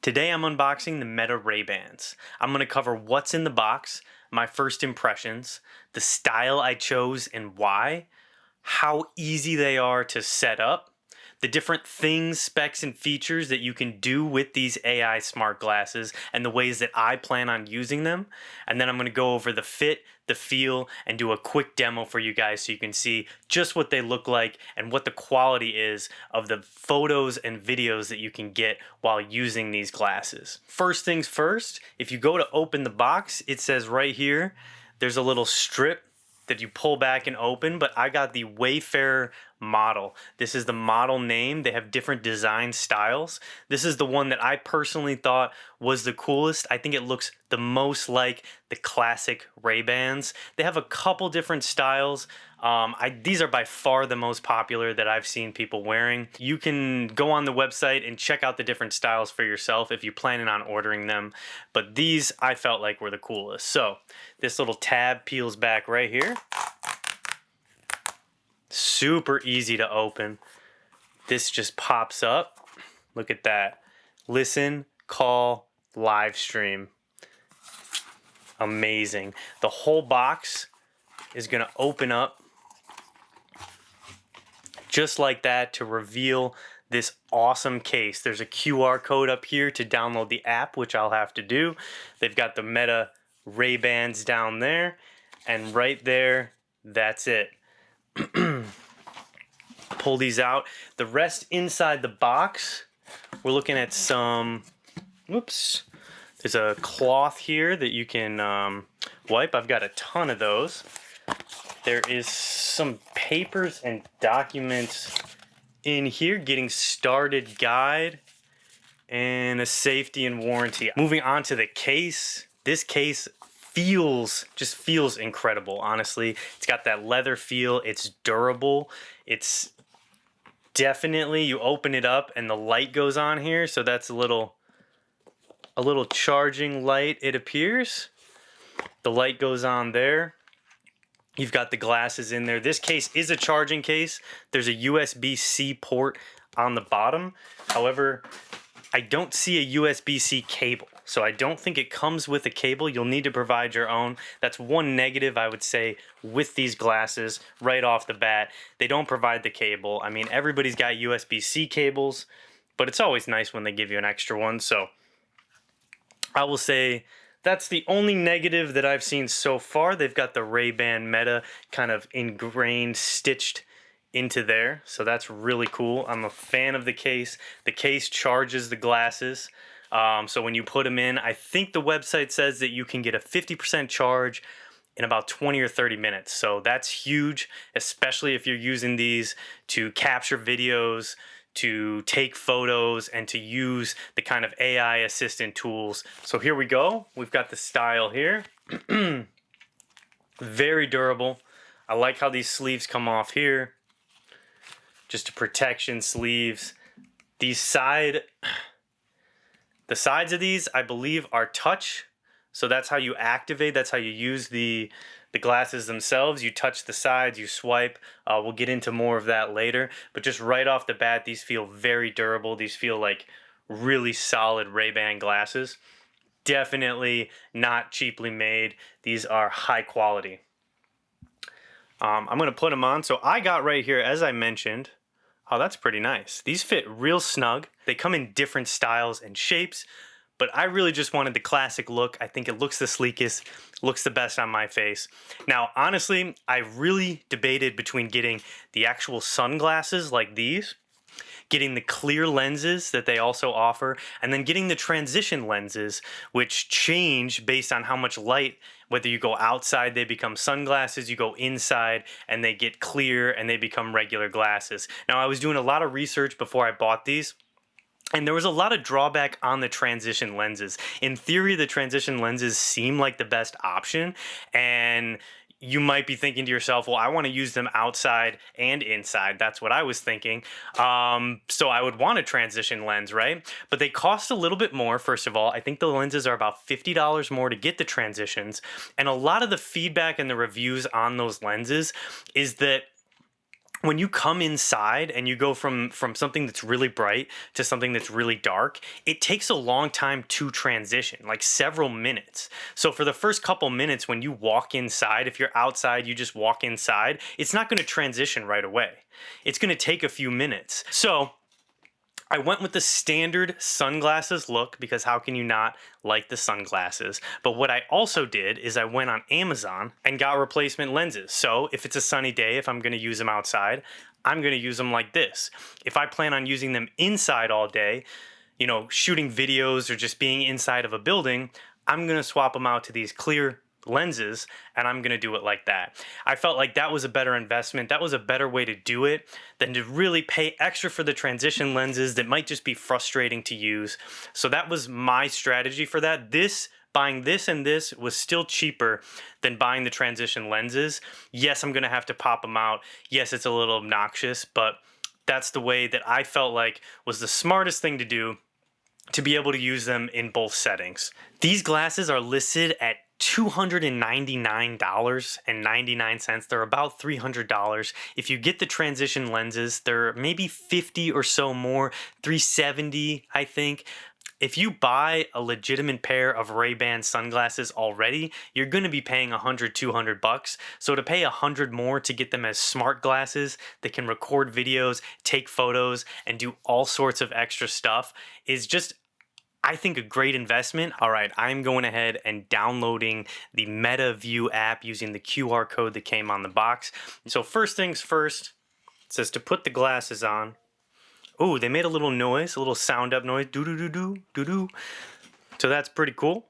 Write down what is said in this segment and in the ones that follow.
Today I'm unboxing the Meta Ray-Bans. I'm going to cover what's in the box, my first impressions, the style I chose and why, how easy they are to set up, the different things, specs, and features that you can do with these AI smart glasses, and the ways that I plan on using them. And then I'm going to go over the fit, the feel, and do a quick demo for you guys so you can see just what they look like and what the quality is of the photos and videos that you can get while using these glasses. First things first, if you go to open the box, it says right here, there's a little strip that you pull back and open, but I got the Wayfarer model. This is the model name. They have different design styles. This is the one that I personally thought was the coolest. I think it looks the most like the classic Ray-Bans. They have a couple different styles. These are by far the most popular that I've seen people wearing. You can go on the website and check out the different styles for yourself if you're planning on ordering them. But these I felt like were the coolest. So this little tab peels back right here. Super easy to open. This just pops up. Look at that. Listen, call, live stream. Amazing. The whole box is going to open up just like that to reveal this awesome case. There's a QR code up here to download the app, which I'll have to do. They've got the Meta Ray-Bans down there, and right there, that's it. Pull these out. The rest inside the box, we're looking at some, whoops, there's a cloth here that you can wipe. I've got a ton of those. There is some papers and documents in here, getting started guide, and a safety and warranty. Moving on to the case. This case just feels incredible, honestly. It's got that leather feel. It's durable. It's definitely, you open it up and the light goes on here, so that's a little charging light, it appears. The light goes on there. You've got the glasses in there. This case is a charging case. There's a USB-C port on the bottom. However, I don't see a USB-C cable, so I don't think it comes with a cable. You'll need to provide your own. That's one negative, I would say, with these glasses right off the bat. They don't provide the cable. I mean, everybody's got USB-C cables, but it's always nice when they give you an extra one. So I will say that's the only negative that I've seen so far. They've got the Ray-Ban Meta kind of ingrained, stitched into there, so that's really cool. I'm a fan of the case. The case charges the glasses, so when you put them in, I think the website says that you can get a 50% charge in about 20 or 30 minutes. So that's huge, especially if you're using these to capture videos, to take photos, and to use the kind of AI assistant tools. So here we go. We've got the style here. Very durable. I like how these sleeves come off here. Just a protection sleeves. The sides of these, I believe, are touch. So that's how you activate, that's how you use the glasses themselves. You touch the sides, you swipe. We'll get into more of that later. But just right off the bat, these feel very durable. These feel like really solid Ray-Ban glasses. Definitely not cheaply made. These are high quality. I'm going to put them on. So I got right here, as I mentioned, oh, that's pretty nice. These fit real snug. They come in different styles and shapes, but I really just wanted the classic look. I think it looks the sleekest, looks the best on my face. Now, honestly, I really debated between getting the actual sunglasses like these, getting the clear lenses that they also offer, and then getting the transition lenses, which change based on how much light. Whether you go outside, they become sunglasses, you go inside, and they get clear, and they become regular glasses. Now, I was doing a lot of research before I bought these, and there was a lot of drawback on the transition lenses. In theory, the transition lenses seem like the best option, and you might be thinking to yourself, well, I want to use them outside and inside. That's what I was thinking. So I would want a transition lens, right? But they cost a little bit more, first of all. I think the lenses are about $50 more to get the transitions. And a lot of the feedback and the reviews on those lenses is that when you come inside and you go from something that's really bright to something that's really dark, it takes a long time to transition, like several minutes. So for the first couple minutes when you walk inside, if you're outside, you just walk inside, it's not going to transition right away. It's going to take a few minutes. So I went with the standard sunglasses look because how can you not like the sunglasses? But what I also did is I went on Amazon and got replacement lenses. So if it's a sunny day, if I'm going to use them outside, I'm going to use them like this. If I plan on using them inside all day, you know, shooting videos or just being inside of a building, I'm going to swap them out to these clear lenses, and I'm going to do it like that. I felt like that was a better investment. That was a better way to do it than to really pay extra for the transition lenses that might just be frustrating to use. So that was my strategy for that. Buying this and this was still cheaper than buying the transition lenses. Yes, I'm going to have to pop them out. Yes, it's a little obnoxious, but that's the way that I felt like was the smartest thing to do to be able to use them in both settings. These glasses are listed at $299.99. They're about $300. If you get the transition lenses, they're maybe 50 or so more, $370, I think. If you buy a legitimate pair of Ray-Ban sunglasses already, you're going to be paying $100, $200. So to pay $100 more to get them as smart glasses that can record videos, take photos, and do all sorts of extra stuff is just, I think, a great investment. All right, I'm going ahead and downloading the Meta View app using the QR code that came on the box. So first things first, it says to put the glasses on. Oh, they made a little noise, a little sound up noise. Do-do-do-do, do-do. So that's pretty cool.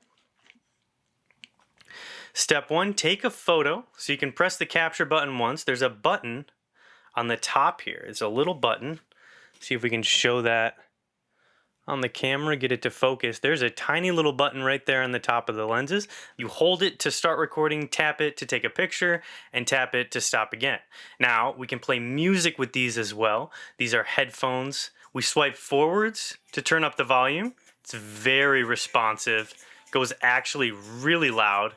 Step one, take a photo. So you can press the capture button once. There's a button on the top here. It's a little button. See if we can show that on the camera, get it to focus. There's a tiny little button right there on the top of the lenses. You hold it to start recording, tap it to take a picture, and tap it to stop again. Now, we can play music with these as well. These are headphones. We swipe forwards to turn up the volume. It's very responsive. Goes actually really loud.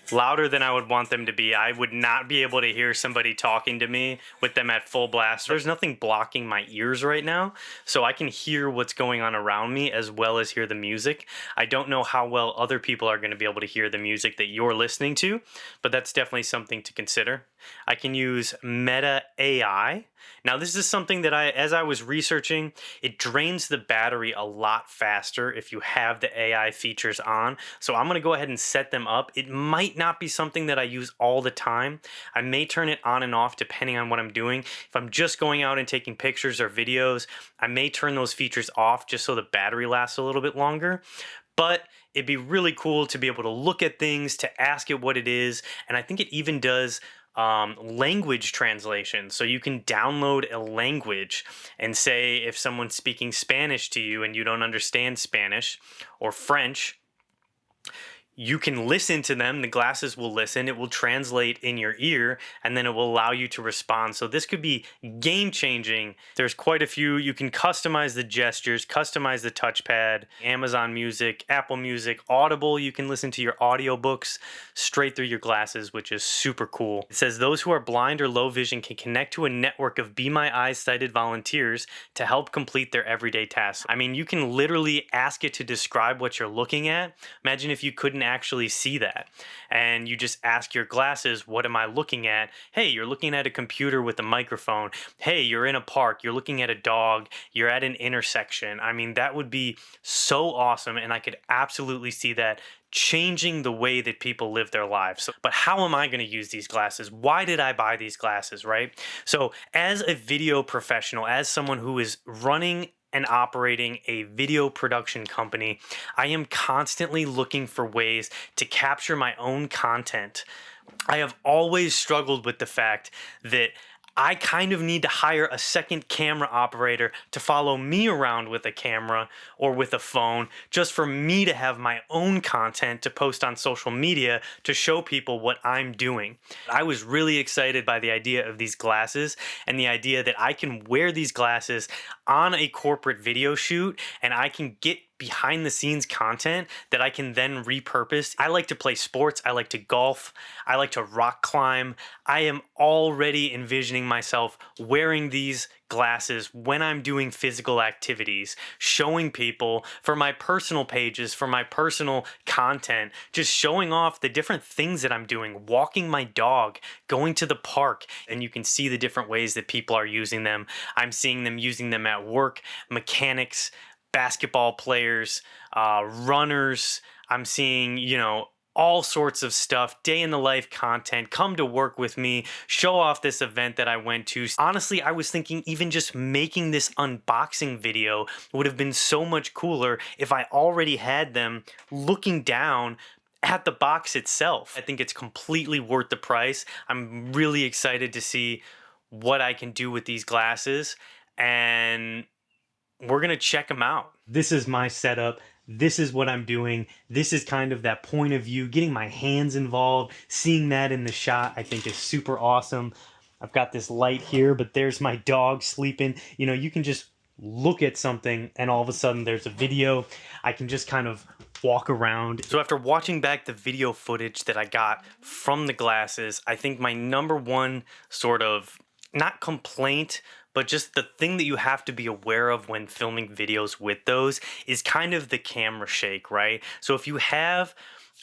Louder than I would want them to be. I would not be able to hear somebody talking to me with them at full blast. There's nothing blocking my ears right now, so I can hear what's going on around me as well as hear the music. I don't know how well other people are going to be able to hear the music that you're listening to, but that's definitely something to consider. I can use Meta AI. Now, this is something that as I was researching, it drains the battery a lot faster if you have the AI features on. So I'm going to go ahead and set them up. It might not be something that I use all the time. I may turn it on and off depending on what I'm doing. If I'm just going out and taking pictures or videos, I may turn those features off just so the battery lasts a little bit longer. But it'd be really cool to be able to look at things, to ask it what it is. And I think it even does language translation. So you can download a language and say if someone's speaking Spanish to you and you don't understand Spanish or French, you can listen to them. The glasses will listen. It will translate in your ear, and then it will allow you to respond. So this could be game changing. There's quite a few. You can customize the gestures, customize the touchpad, Amazon Music, Apple Music, Audible. You can listen to your audiobooks straight through your glasses, which is super cool. It says those who are blind or low vision can connect to a network of Be My Eyes sighted volunteers to help complete their everyday tasks. I mean, you can literally ask it to describe what you're looking at. Imagine if you couldn't actually see that and you just ask your glasses, what am I looking at? Hey, you're looking at a computer with a microphone. Hey, you're in a park, you're looking at a dog, you're at an intersection. I mean, that would be so awesome, and I could absolutely see that changing the way that people live their lives. But how am I going to use these glasses? Why did I buy these glasses, right? So as a video professional, as someone who is running and operating a video production company, I am constantly looking for ways to capture my own content. I have always struggled with the fact that I kind of need to hire a second camera operator to follow me around with a camera or with a phone just for me to have my own content to post on social media to show people what I'm doing. I was really excited by the idea of these glasses and the idea that I can wear these glasses on a corporate video shoot and I can get behind the scenes content that I can then repurpose. I like to play sports, I like to golf, I like to rock climb. I am already envisioning myself wearing these glasses when I'm doing physical activities, showing people for my personal pages, for my personal content, just showing off the different things that I'm doing, walking my dog, going to the park, and you can see the different ways that people are using them. I'm seeing them using them at work, mechanics, basketball players, runners. I'm seeing, all sorts of stuff, day in the life content, come to work with me, show off this event that I went to. Honestly, I was thinking even just making this unboxing video would have been so much cooler if I already had them looking down at the box itself. I think it's completely worth the price. I'm really excited to see what I can do with these glasses, and we're going to check them out. This is my setup. This is what I'm doing. This is kind of that point of view, getting my hands involved, seeing that in the shot, I think is super awesome. I've got this light here, but there's my dog sleeping. You can just look at something and all of a sudden there's a video. I can just kind of walk around. So after watching back the video footage that I got from the glasses, I think my number one sort of, not complaint, but just the thing that you have to be aware of when filming videos with those is kind of the camera shake, right? So if you have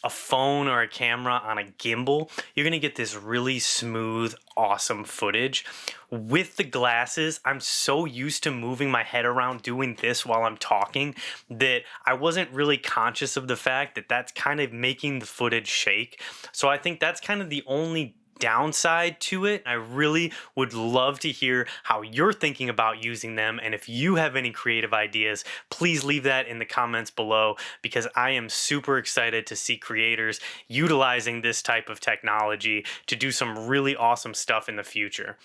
a phone or a camera on a gimbal, you're gonna get this really smooth, awesome footage. With the glasses, I'm so used to moving my head around doing this while I'm talking that I wasn't really conscious of the fact that that's kind of making the footage shake. So I think that's kind of the only downside to it. I really would love to hear how you're thinking about using them, and if you have any creative ideas, please leave that in the comments below, because I am super excited to see creators utilizing this type of technology to do some really awesome stuff in the future.